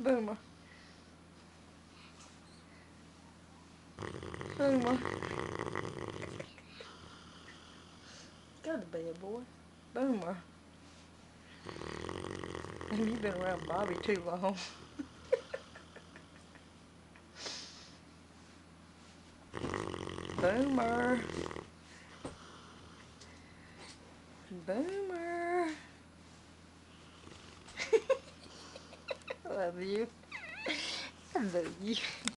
Boomer. Boomer. Go to bed, boy. Boomer. You've been around Bobby too long. Boomer. Boomer. I love you. I love you.